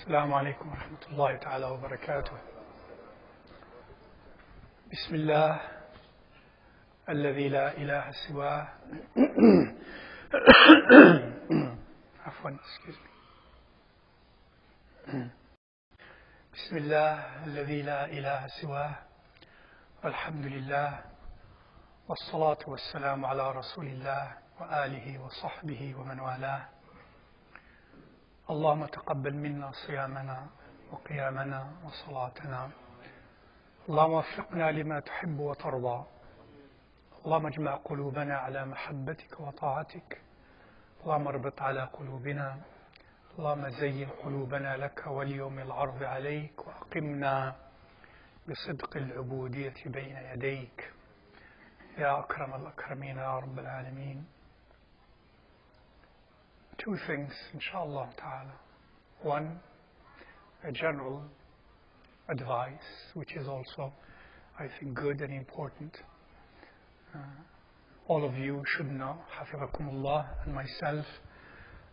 السلام عليكم ورحمة الله تعالى وبركاته. بسم الله الذي لا إله سواه. عفوا بسم الله الذي لا إله سواه، والحمد لله، والصلاة والسلام على رسول الله وآله وصحبه ومن والاه. اللهم تقبل منا صيامنا وقيامنا وصلاتنا. اللهم وفقنا لما تحب وترضى. اللهم اجمع قلوبنا على محبتك وطاعتك. اللهم اربط على قلوبنا. اللهم زين قلوبنا لك وليوم العرض عليك، وأقمنا بصدق العبودية بين يديك يا أكرم الأكرمين يا رب العالمين. Two things, inshallah ta'ala. One, a general advice, which is also, I think, good and important. All of you should know, حفظكم and myself,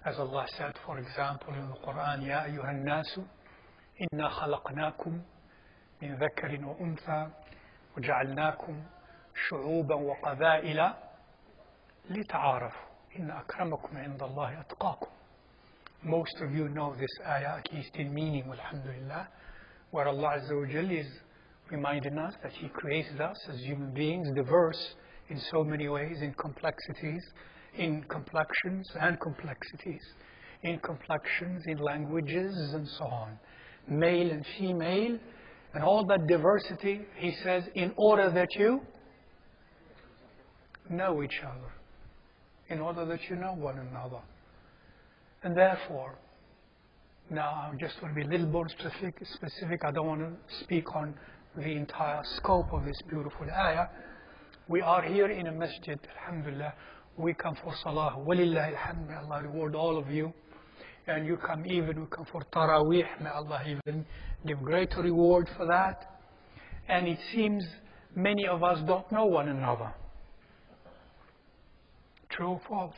as Allah said, for example, in the Quran, يا أيها الناس إنا خلقناكم من ذكر وأنثى وجعلناكم شعوبا وقبائل لتعارفوا إن أكرمكم عند الله أتقاكم. Most of you know this ayah, at least in meaning, alhamdulillah, where Allah Azza wa Jal is reminding us that He created us as human beings, diverse in so many ways, in complexities, in complexions and complexities, in complexions, in languages and so on, male and female, and all that diversity, He says, in order that you know each other, in order that you know one another. And therefore, now I just want to be a little more specific. I don't want to speak on the entire scope of this beautiful ayah. We are here in a masjid, alhamdulillah. We come for salah, walillah alhamd, may Allah reward all of you. And you come we come for taraweeh, may Allah even give greater reward for that. And it seems many of us don't know one another. True or false?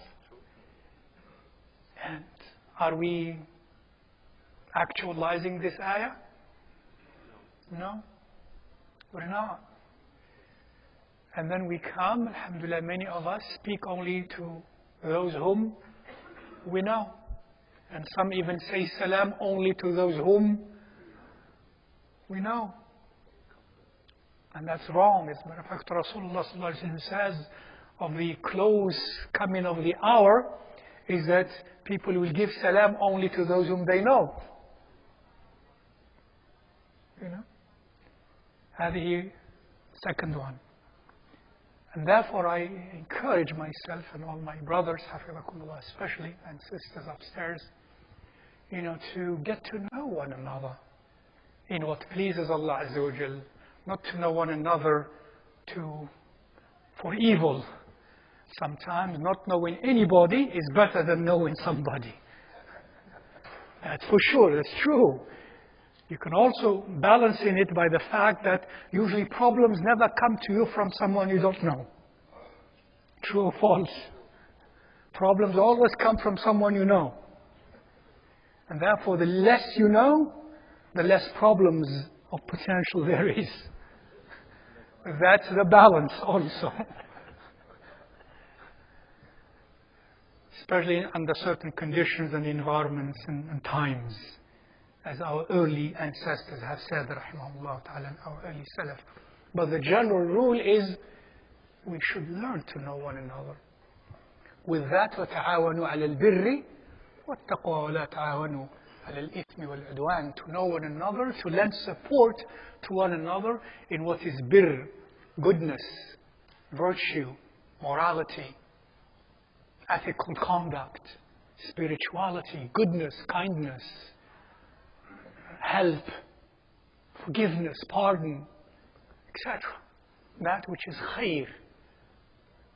And are we actualizing this ayah? No, we're not. And then we come, alhamdulillah, many of us speak only to those whom we know. And some even say salam only to those whom we know. And that's wrong. As a matter of fact, Rasulullah sallallahu alaihi wasallam says of the close coming of the hour is that people will give salam only to those whom they know. You know? هذه second one. And therefore I encourage myself and all my brothers, حفظكم especially, and sisters upstairs, to get to know one another in what pleases Allah Azza wa Jal, not to know one another for evil. Sometimes not knowing anybody is better than knowing somebody. That's for sure, that's true. You can also balance in it by the fact that usually problems never come to you from someone you don't know. True or false? Problems always come from someone you know. And therefore, the less you know, the less problems of potential there is. That's the balance also. Especially under certain conditions and environments and times, as our early ancestors have said, rahimahullah ta'ala, our early salaf. But the general rule is we should learn to know one another. With that, وَتَعَاوَنُوا عَلَى الْبِرِّ وَاتَّقْوَى وَلَا تَعَاوَنُوا عَلَى الْإِثْمِ وَالْعُدْوَانِ. To know one another, to lend support to one another in what is birr, goodness, virtue, morality, ethical conduct, spirituality, goodness, kindness, help, forgiveness, pardon, etc. That which is khair.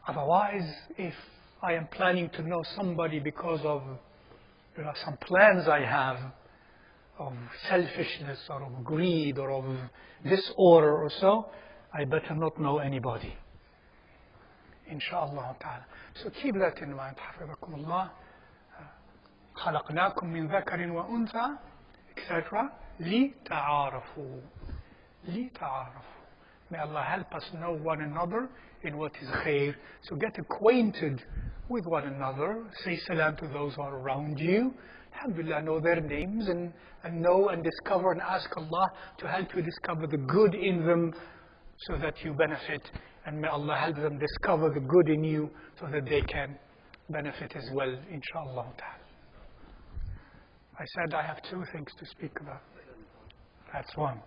Otherwise, if I am planning to know somebody because of some plans I have of selfishness or of greed or of disorder or so, I better not know anybody. Inshallah ta'ala. So keep that in mind. حفظكم الله. خلقناكم من ذكر وأنثى. etc. لِتَعَارَفُوا. لِتَعَارَفُوا. May Allah help us know one another in what is khair. So get acquainted with one another. Say salam to those who are around you. Alhamdulillah, know their names and know and discover and ask Allah to help you discover the good in them so that you benefit. And may Allah help them discover the good in you so that they can benefit as well, inshallah ta'ala. I said I have two things to speak about. That's one.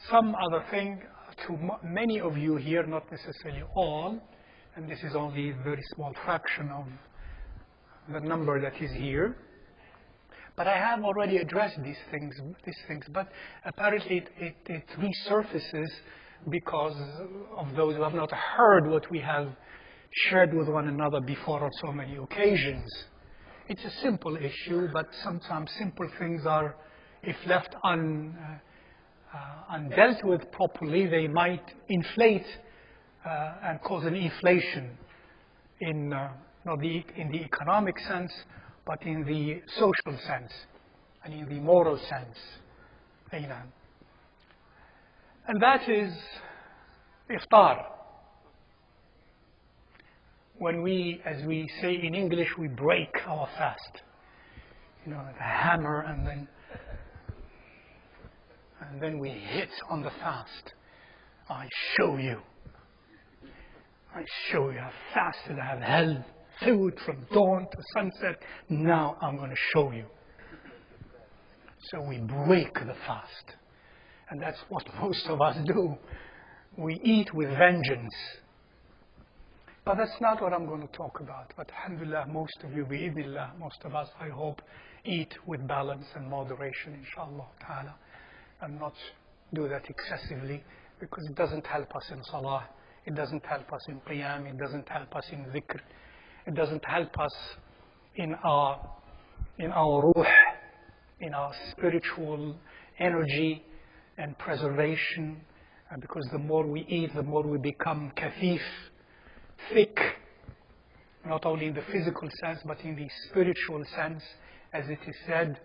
Some other thing to many of you here, not necessarily all, and this is only a very small fraction of the number that is here. But I have already addressed these things, but apparently it resurfaces because of those who have not heard what we have shared with one another before on so many occasions. It's a simple issue, but sometimes simple things are, if left undealt with properly, they might inflate and cause an inflation in not in the economic sense, but in the social sense and in the moral sense. Amen. And that is iftar. When we, as we say in English, we break our fast. You know, the hammer, and then we hit on the fast. I show you. I have fasted, I have held food from dawn to sunset. Now I'm going to show you. So we break the fast. And that's what most of us do. We eat with vengeance. But that's not what I'm going to talk about. But alhamdulillah, most of you, bi'idhnillah, most of us, I hope, eat with balance and moderation, inshallah ta'ala. And not do that excessively, because it doesn't help us in salah. It doesn't help us in qiyam. It doesn't help us in dhikr. It doesn't help us in our ruh, in our spiritual energy and preservation. Because the more we eat, the more we become kathif, thick, not only in the physical sense, but in the spiritual sense. As it is said,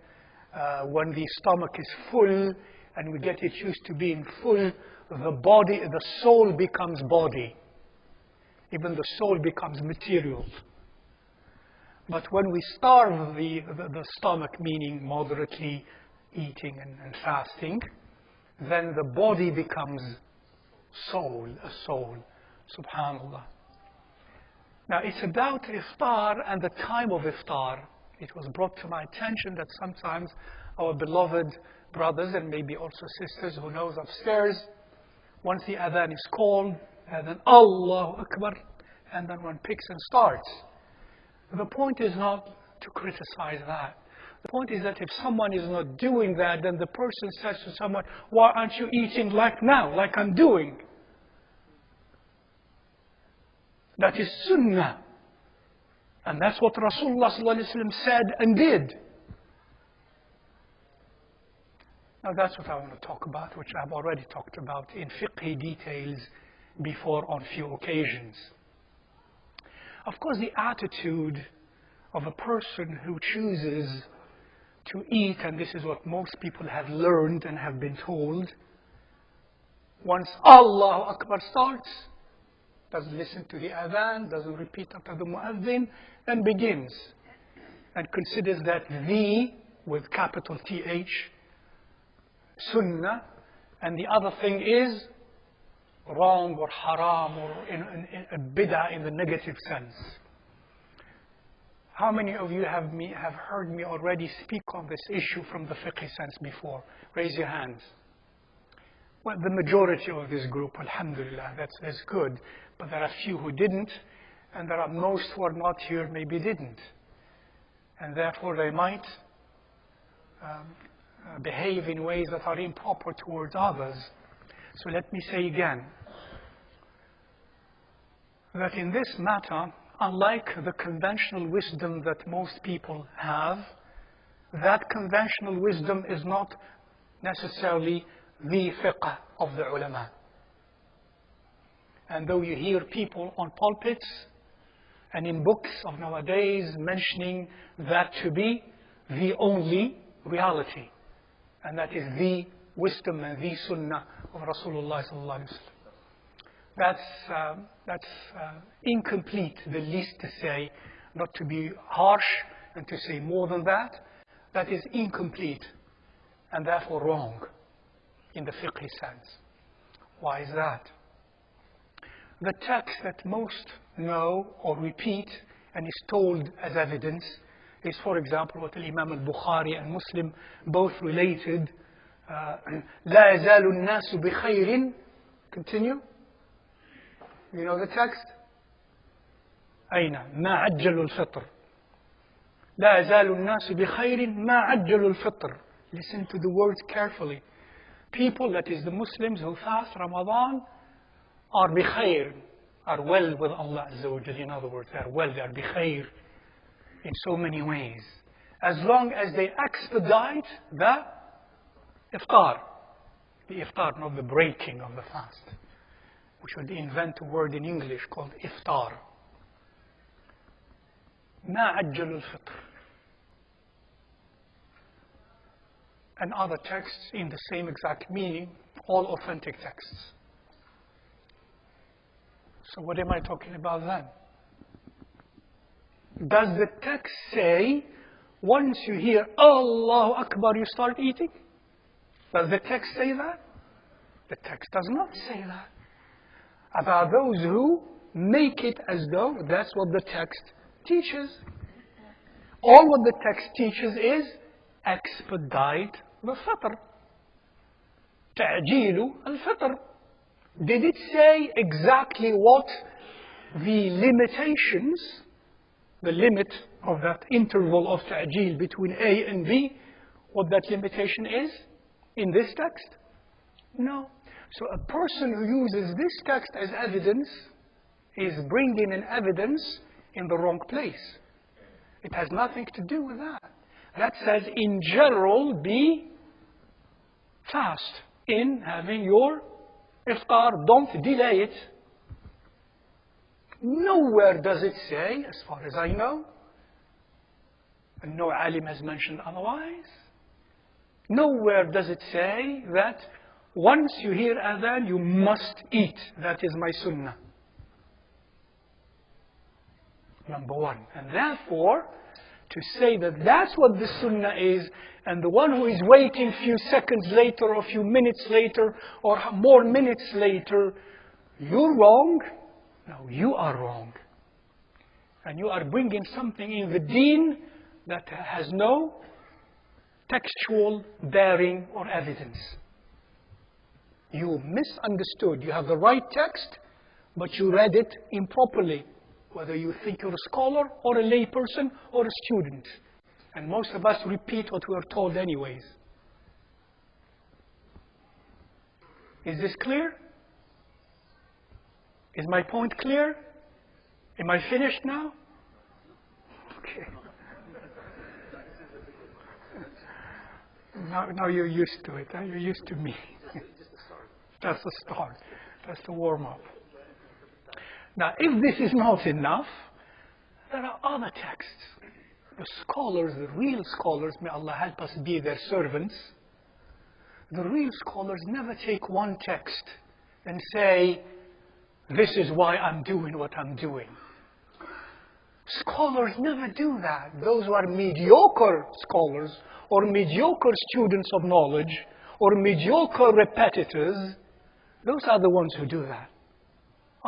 when the stomach is full and we get it used to being full, the soul becomes body. Even the soul becomes material. But when we starve the stomach, meaning moderately eating and fasting, then the body becomes soul, a soul. Subhanallah. Now it's about iftar and the time of iftar. It was brought to my attention that sometimes our beloved brothers and maybe also sisters who knows upstairs, once the adhan is called, and then Allahu Akbar, and then one picks and starts. The point is not to criticize that. The point is that if someone is not doing that, then the person says to someone, why aren't you eating like now, like I'm doing? That is sunnah. And that's what Rasulullah said and did. Now that's what I want to talk about, which I've already talked about in fiqh details before on few occasions. Of course, the attitude of a person who chooses to eat, and this is what most people have learned and have been told, once Allahu Akbar starts, doesn't listen to the adhan, doesn't repeat after the muazzin, then begins and considers that the, with capital TH, sunnah, and the other thing is wrong or haram or in bid'ah in the negative sense. How many of you have heard me already speak on this issue from the fiqh sense before? Raise your hands. Well, the majority of this group, alhamdulillah, that's good. But there are few who didn't, and there are most who are not here, maybe didn't. And therefore they might behave in ways that are improper towards others. So let me say again, that in this matter, unlike the conventional wisdom that most people have, that conventional wisdom is not necessarily the fiqh of the ulama. And though you hear people on pulpits and in books of nowadays mentioning that to be the only reality. And that is the wisdom and the sunnah of Rasulullah sallallahu alaihi wasallam. That's incomplete, the least to say, not to be harsh and to say more than that. That is incomplete and therefore wrong in the fiqh sense. Why is that? The text that most know or repeat and is told as evidence is, for example, what Imam al-Bukhari and Muslim both related. لا يزال الناس بخير. Continue. You know the text? أين ما عجل الفطر. لا يزال الناس بخير ما عجل الفطر. Listen to the words carefully. People, that is the Muslims who fast Ramadan, are بخير, are well with Allah Azza wa Jalla. In other words, they are well, they are بخير in so many ways. As long as they expedite the iftar. The iftar, not the breaking of the fast. We should invent a word in English called iftar. ما عجل الفطر. And other texts in the same exact meaning, all authentic texts. So what am I talking about then? Does the text say, once you hear Allahu Akbar, you start eating? Does the text say that? The text does not say that. About those who make it as though that's what the text teaches. All what the text teaches is expedite the fitr. تعجيل الفطر. Did it say exactly what the limitations, the limit of that interval of ta'jeel between A and B, what that limitation is in this text? No. So a person who uses this text as evidence is bringing an evidence in the wrong place. It has nothing to do with that. That says, in general, be fast in having your iftar. Don't delay it. Nowhere does it say, as far as I know, and no alim has mentioned otherwise, nowhere does it say that once you hear adhan, you must eat. That is my sunnah. Number one. And therefore, to say that that's what the sunnah is, and the one who is waiting a few seconds later, or a few minutes later, or more minutes later, you're wrong. No, you are wrong. And you are bringing something in the deen that has no textual bearing or evidence. You misunderstood. You have the right text, but you read it improperly. Whether you think you're a scholar or a layperson or a student. And most of us repeat what we are told anyways. Is this clear? Is my point clear? Am I finished now? Okay. Now you're used to it. Huh? You're used to me. That's the start. That's the warm-up. Now, if this is not enough, there are other texts. The scholars, the real scholars, may Allah help us be their servants, the real scholars never take one text and say, this is why I'm doing what I'm doing. Scholars never do that. Those who are mediocre scholars, or mediocre students of knowledge, or mediocre repetitors, those are the ones who do that.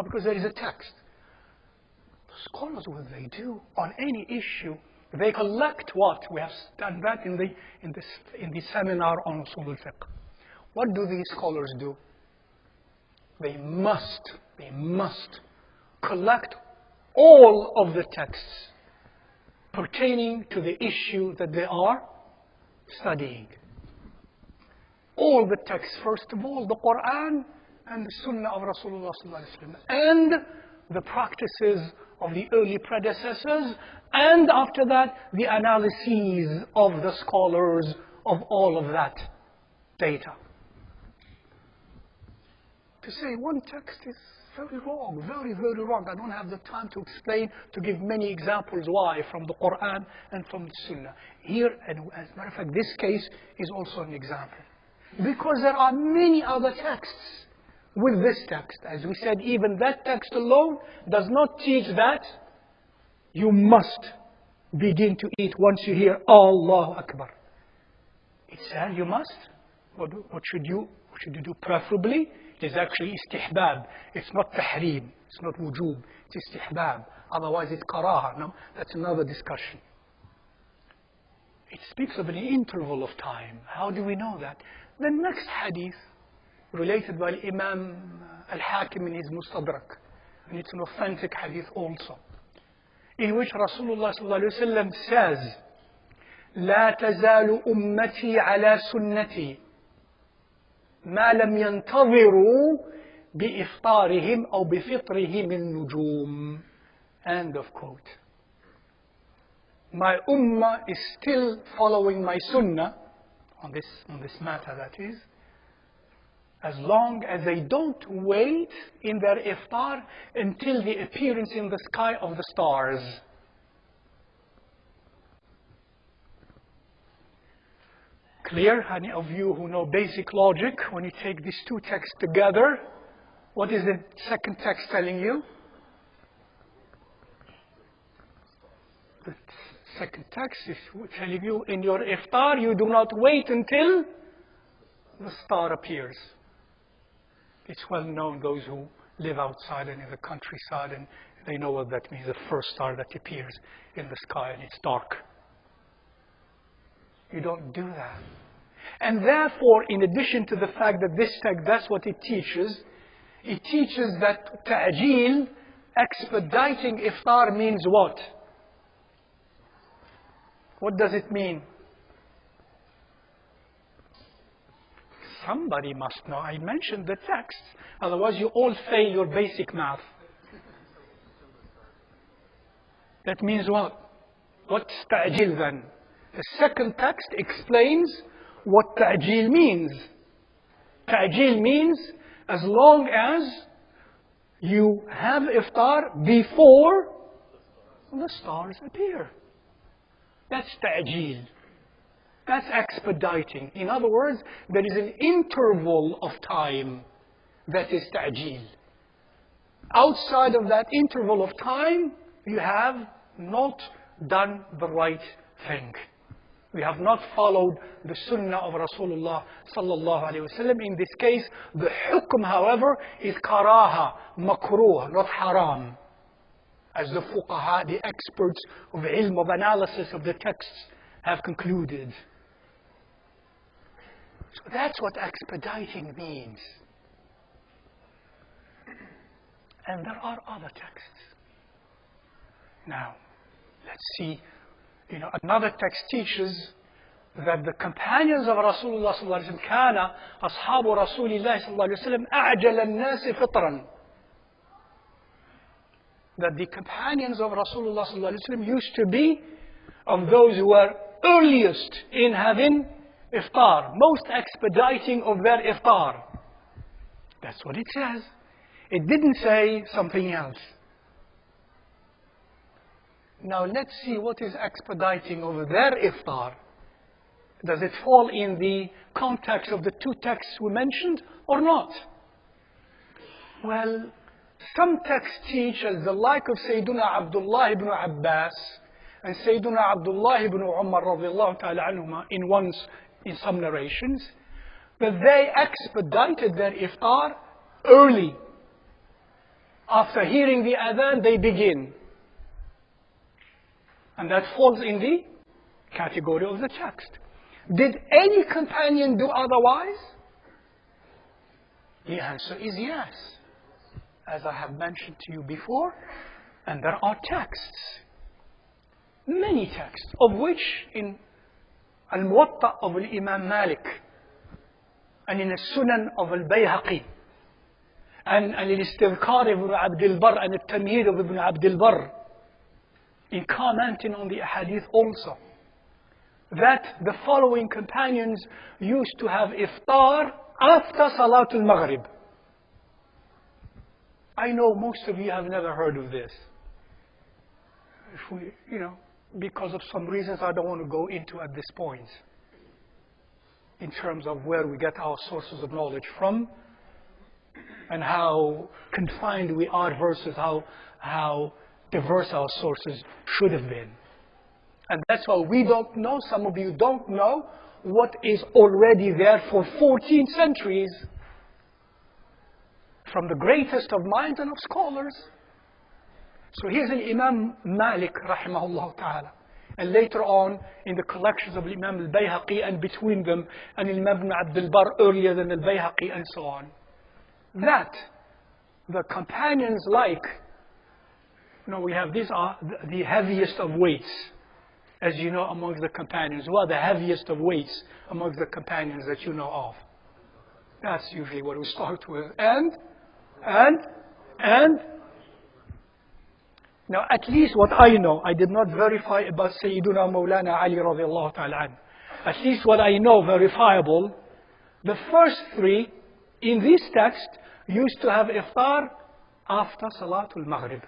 Because there is a text. The scholars, what they do on any issue, they collect what? We have done that in the seminar on Usul al-Fiqh. What do these scholars do? They must collect all of the texts pertaining to the issue that they are studying. All the texts, first of all, the Quran and the Sunnah of Rasulullah sallallahu alaihi wasallam, and the practices of the early predecessors, and after that, the analyses of the scholars of all of that data. To say one text is very wrong, very, very wrong. I don't have the time to explain, to give many examples why from the Quran and from the Sunnah. Here, and as a matter of fact, this case is also an example. Because there are many other texts with this text. As we said, even that text alone does not teach that you must begin to eat once you hear Allahu Akbar. It says you must. What should you do preferably? It is actually istihbab. It's not tahreem. It's not wujub. It's istihbab. Otherwise it's karaha. No, that's another discussion. It speaks of an interval of time. How do we know that? The next hadith, related by Imam Al-Hakim in his Mustadrak, and it's an authentic hadith also, in which Rasulullah sallallahu alayhi wa sallam says, لا تزال أمتي على سنتي ما لم ينتظروا بإفطارهم أو بفطرهم النجوم. End of quote. My ummah is still following my sunnah on this matter, that is, as long as they don't wait in their iftar until the appearance in the sky of the stars. Clear? Any of you who know basic logic, when you take these two texts together, what is the second text telling you? The second text is telling you, in your iftar, you do not wait until the star appears. It's well known, those who live outside and in the countryside, and they know what that means, the first star that appears in the sky and it's dark. You don't do that. And therefore, in addition to the fact that this text, that's what it teaches that ta'jeel, expediting iftar, means what? What does it mean? Somebody must know. I mentioned the text. Otherwise, you all fail your basic math. That means what? What's ta'jeel then? The second text explains what ta'jeel means. Ta'jeel means as long as you have iftar before the stars appear. That's ta'jeel. That's expediting. In other words, there is an interval of time that is ta'jeel. Outside of that interval of time, you have not done the right thing. We have not followed the sunnah of Rasulullah sallallahu alayhi wa sallam. In this case, the hukm, however, is karaha, makruh, not haram. As the fuqaha, the experts of ilm, of analysis of the texts, have concluded. So that's what expediting means. And there are other texts. Now, let's see. Another text teaches that the companions of Rasulullah sallallahu alaihi wasallam, kana ashabu Rasulillah sallallahu alaihi wasallam a'jala an-nas fitran. That the companions of Rasulullah sallallahu alaihi wasallam used to be of those who were earliest in having iftar, most expediting of their iftar. That's what it says. It didn't say something else. Now let's see what is expediting over their iftar. Does it fall in the context of the two texts we mentioned or not? Well, some texts teach, as the like of Sayyiduna Abdullah ibn Abbas and Sayyiduna Abdullah ibn Umar radiallahu ta'ala anhuma in some narrations, that they expedited their iftar early. After hearing the adhan, they begin. And that falls in the category of the text. Did any companion do otherwise? The answer is yes. As I have mentioned to you before, and there are texts, many texts, of which in Al-Muwatta of Imam Malik, and in Al-Sunan of Al-Bayhaqi, and Al-Istidhkar of Ibn Abdul Barr, and Al-Tamhid of Ibn Abdul Barr, in commenting on the hadith also, that the following companions used to have iftar after Salatul Maghrib. I know most of you have never heard of this. If we, because of some reasons I don't want to go into at this point, in terms of where we get our sources of knowledge from, and how confined we are versus how diverse our sources should have been. And that's why we don't know, some of you don't know, what is already there for 14 centuries from the greatest of minds and of scholars. So here's an Imam Malik, rahimahullah ta'ala. And later on, in the collections of Imam al-Bayhaqi, and between them, and Imam ibn Abdul Barr earlier than al-Bayhaqi, and so on. That the companions like, we have these are the heaviest of weights, as you know, amongst the companions. Who are the heaviest of weights amongst the companions that you know of? That's usually what we start with. And now, at least what I know, I did not verify about Sayyiduna Mawlana Ali radiallahu ta'ala anhu. At least what I know verifiable, the first three in this text used to have iftar after Salatul Maghrib.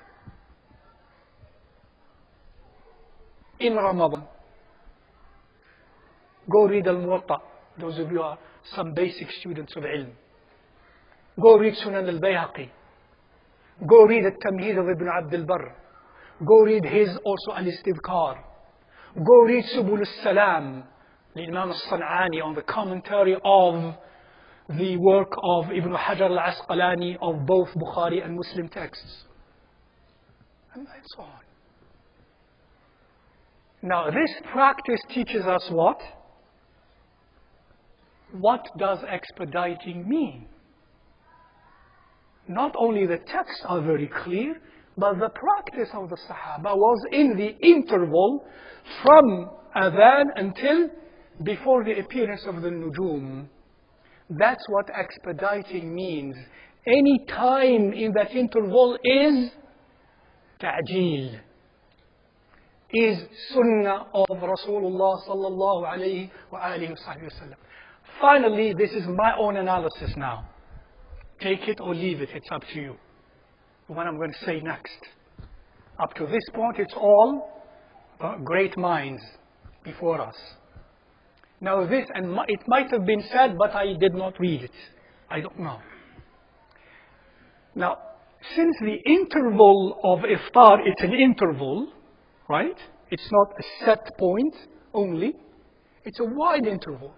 In Ramadan. Go read Al-Muwatta, those of you who are some basic students of ilm. Go read Sunan al-Bayhaqi. Go read Al-Tamheed of Ibn Abdul Barr. Go read his also Al-Istidhkar. Go read Subul al-Salam, the Imam al-San'ani, on the commentary of the work of Ibn Hajar al-Asqalani of both Bukhari and Muslim texts. And so on. Now this practice teaches us what? What does expediting mean? Not only the texts are very clear, but the practice of the Sahaba was in the interval from Adhan until before the appearance of the Nujum. That's what expediting means. Any time in that interval is ta'jeel, is sunnah of Rasulullah sallallahu alayhi wa alihi wa sallam. Finally, this is my own analysis now. Take it or leave it, it's up to you. What I'm going to say next. Up to this point, it's all great minds before us. Now this, and it might have been said, but I did not read it. I don't know. Now, since the interval of iftar, it's an interval, right? It's not a set point only. It's a wide interval.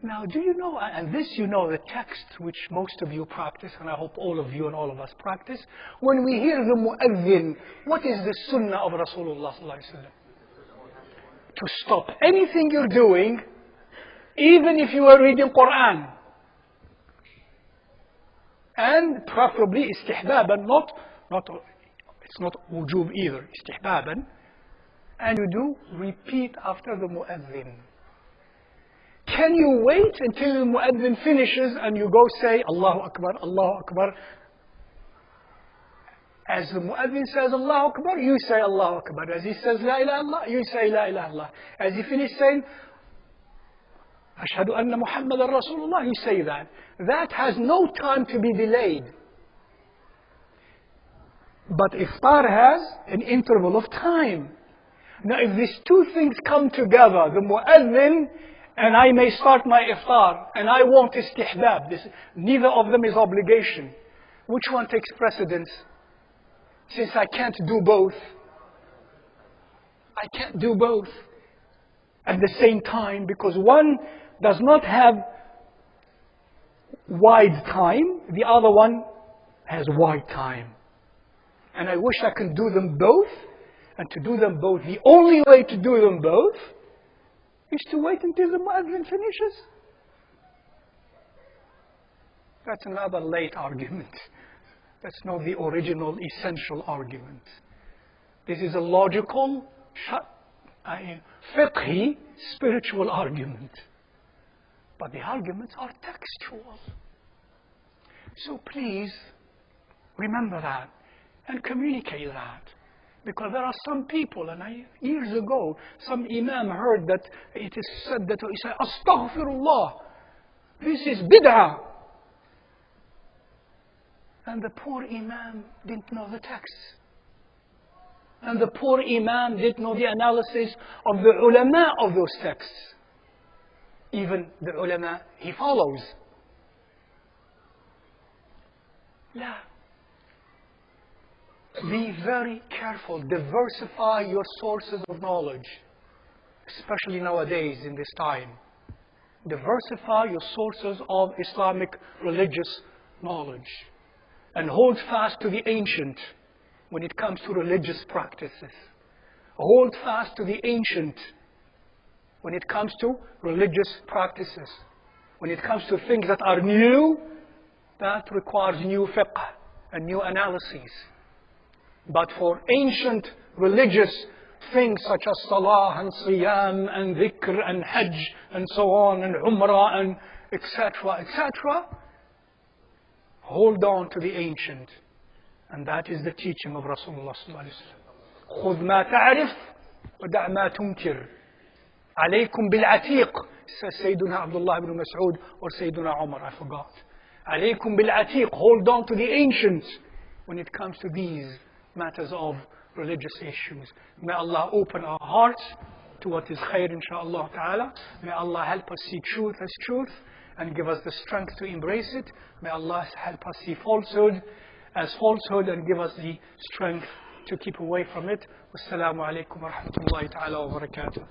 Now, do you know, and this you know, the text which most of you practice, and I hope all of you and all of us practice, when we hear the mu'adhin, what is the sunnah of Rasulullah sallallahu alaihi wasallam? To stop anything you're doing, even if you are reading Quran. And preferably istihbaban, it's not wujub either, istihbaban. And you do repeat after the mu'adhin. Can you wait until the mu'adhin finishes and you go say Allahu Akbar, Allahu Akbar? As the mu'adhin says Allahu Akbar, you say Allahu Akbar. As he says La ilaha illallah, you say La ilaha illallah. As he finishes saying Ashhadu anna Muhammadan Rasulullah, you say that. That has no time to be delayed. But iftar has an interval of time. Now if these two things come together, the mu'adhin and I may start my iftar, and I want istihbab. Neither of them is obligation. Which one takes precedence? Since I can't do both. I can't do both at the same time, because one does not have wide time, the other one has wide time. And I wish I could do them both, and to do them both, the only way to do them both is to wait until the mu'adhin finishes. That's another late argument. That's not the original essential argument. This is a logical, fiqhi, spiritual argument. But the arguments are textual. So please, remember that and communicate that. Because there are some people, and years ago, some imam heard that it is said that he said, Astaghfirullah, this is bid'ah. And the poor Imam didn't know the text. And the poor Imam didn't know the analysis of the ulama of those texts. Even the ulama he follows. La. Be very careful. Diversify your sources of knowledge. Especially nowadays in this time. Diversify your sources of Islamic religious knowledge. And hold fast to the ancient when it comes to religious practices. Hold fast to the ancient when it comes to religious practices. When it comes to things that are new, that requires new fiqh and new analyses. But for ancient religious things such as salah and siyam and dhikr and hajj and so on and umrah and etc., etc., hold on to the ancient. And that is the teaching of Rasulullah sallallahu alayhi wa sallam. خُذْ مَا تَعْرِفْ وَدَعْ مَا تُنْكِرْ عَلَيْكُمْ بِالْعَتِيقِ, says Sayyiduna Abdullah ibn Mas'ud or Sayyiduna Umar, I forgot. عَلَيْكُمْ بِالْعَتِيقِ, hold on to the ancients when it comes to these matters of religious issues. May Allah open our hearts to what is khair, inshaAllah ta'ala. May Allah help us see truth as truth and give us the strength to embrace it. May Allah help us see falsehood as falsehood and give us the strength to keep away from it. Wassalamu alaikum wa rahmatullahi ta'ala wa barakatuh.